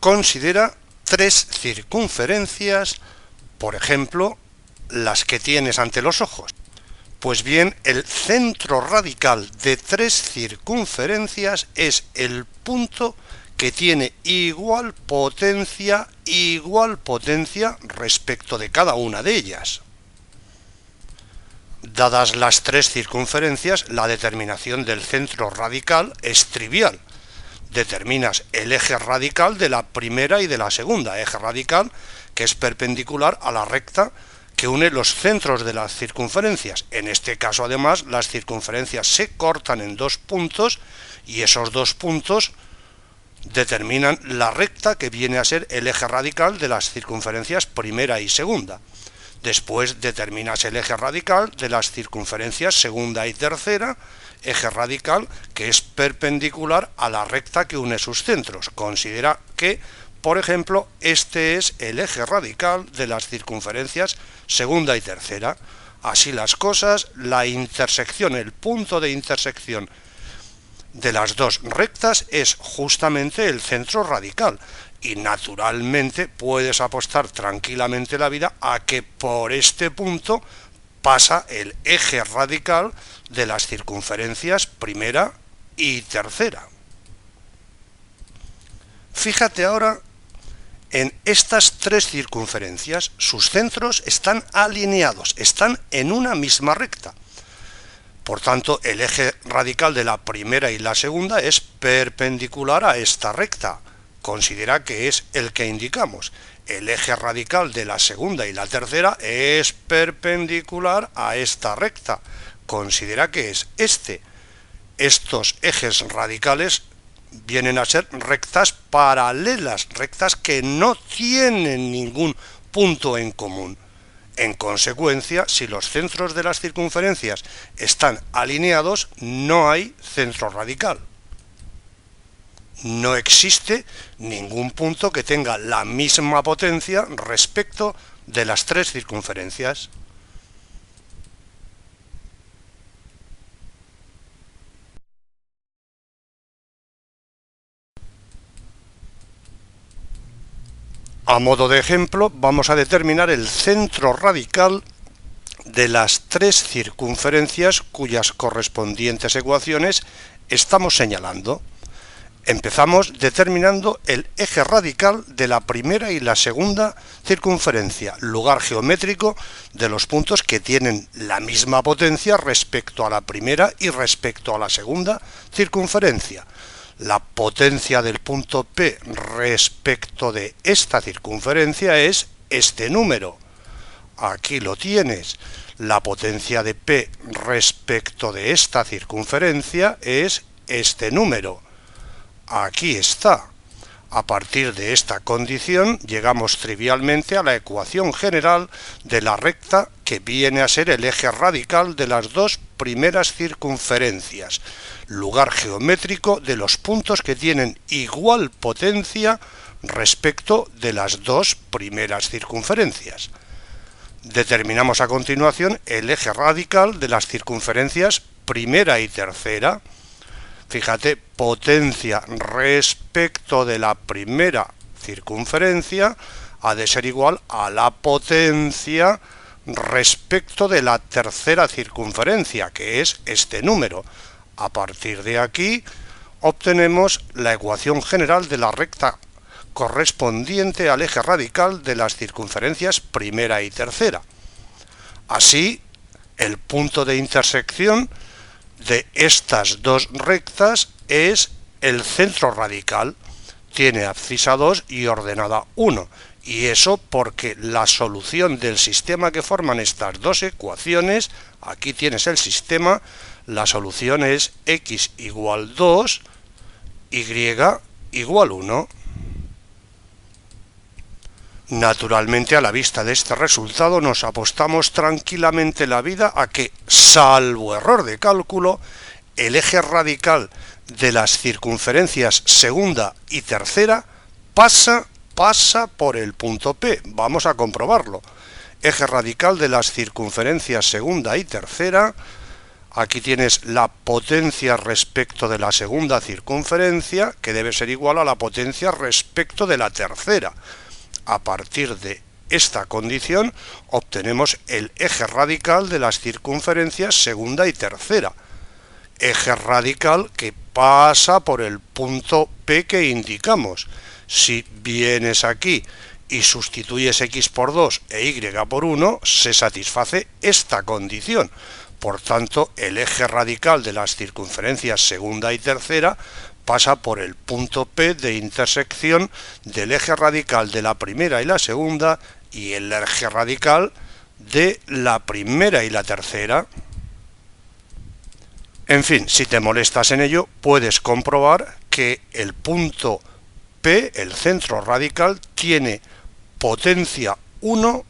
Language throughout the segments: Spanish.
Considera tres circunferencias, por ejemplo, las que tienes ante los ojos. Pues bien, el centro radical de tres circunferencias es el punto que tiene igual potencia respecto de cada una de ellas. Dadas las tres circunferencias, la determinación del centro radical es trivial. Determinas el eje radical de la primera y de la segunda, eje radical que es perpendicular a la recta que une los centros de las circunferencias. En este caso, además, las circunferencias se cortan en dos puntos y esos dos puntos determinan la recta que viene a ser el eje radical de las circunferencias primera y segunda. Después determinas el eje radical de las circunferencias segunda y tercera, eje radical que es perpendicular a la recta que une sus centros. Considera que, por ejemplo, este es el eje radical de las circunferencias segunda y tercera. Así las cosas, la intersección, el punto de intersección de las dos rectas es justamente el centro radical. Y naturalmente puedes apostar tranquilamente la vida a que por este punto pasa el eje radical de las circunferencias primera y tercera. Fíjate ahora en estas tres circunferencias, sus centros están alineados, están en una misma recta. Por tanto, el eje radical de la primera y la segunda es perpendicular a esta recta. Considera que es el que indicamos. El eje radical de la segunda y la tercera es perpendicular a esta recta. Considera que es este. Estos ejes radicales vienen a ser rectas paralelas, rectas que no tienen ningún punto en común. En consecuencia, si los centros de las circunferencias están alineados, no hay centro radical. No existe ningún punto que tenga la misma potencia respecto de las tres circunferencias. A modo de ejemplo, vamos a determinar el centro radical de las tres circunferencias cuyas correspondientes ecuaciones estamos señalando. Empezamos determinando el eje radical de la primera y la segunda circunferencia, lugar geométrico de los puntos que tienen la misma potencia respecto a la primera y respecto a la segunda circunferencia. La potencia del punto P respecto de esta circunferencia es este número. Aquí lo tienes. La potencia de P respecto de esta circunferencia es este número. Aquí está. A partir de esta condición llegamos trivialmente a la ecuación general de la recta que viene a ser el eje radical de las dos primeras circunferencias, lugar geométrico de los puntos que tienen igual potencia respecto de las dos primeras circunferencias. Determinamos a continuación el eje radical de las circunferencias primera y tercera. Fíjate, potencia respecto de la primera circunferencia ha de ser igual a la potencia respecto de la tercera circunferencia, que es este número. A partir de aquí obtenemos la ecuación general de la recta correspondiente al eje radical de las circunferencias primera y tercera. Así, el punto de intersección de estas dos rectas es el centro radical. Tiene abscisa 2 y ordenada 1. Y eso porque la solución del sistema que forman estas dos ecuaciones, aquí tienes el sistema, la solución es x igual 2, y igual 1. Naturalmente, a la vista de este resultado, nos apostamos tranquilamente la vida a que, salvo error de cálculo, el eje radical de las circunferencias segunda y tercera pasa por el punto P. Vamos a comprobarlo. Eje radical de las circunferencias segunda y tercera Aquí tienes la potencia respecto de la segunda circunferencia, que debe ser igual a la potencia respecto de la tercera. A partir de esta condición obtenemos el eje radical de las circunferencias segunda y tercera. Eje radical que pasa por el punto P que indicamos. Si vienes aquí y sustituyes x por 2 e y por 1, se satisface esta condición. Por tanto, el eje radical de las circunferencias segunda y tercera pasa por el punto P de intersección del eje radical de la primera y la segunda y el eje radical de la primera y la tercera. En fin, si te molestas en ello, puedes comprobar que el punto P, el centro radical, tiene potencia 1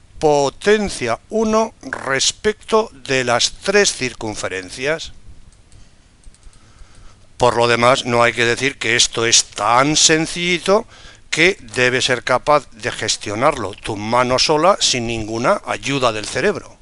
respecto de las tres circunferencias. Por lo demás, no hay que decir que esto es tan sencillito que debe ser capaz de gestionarlo tu mano sola sin ninguna ayuda del cerebro.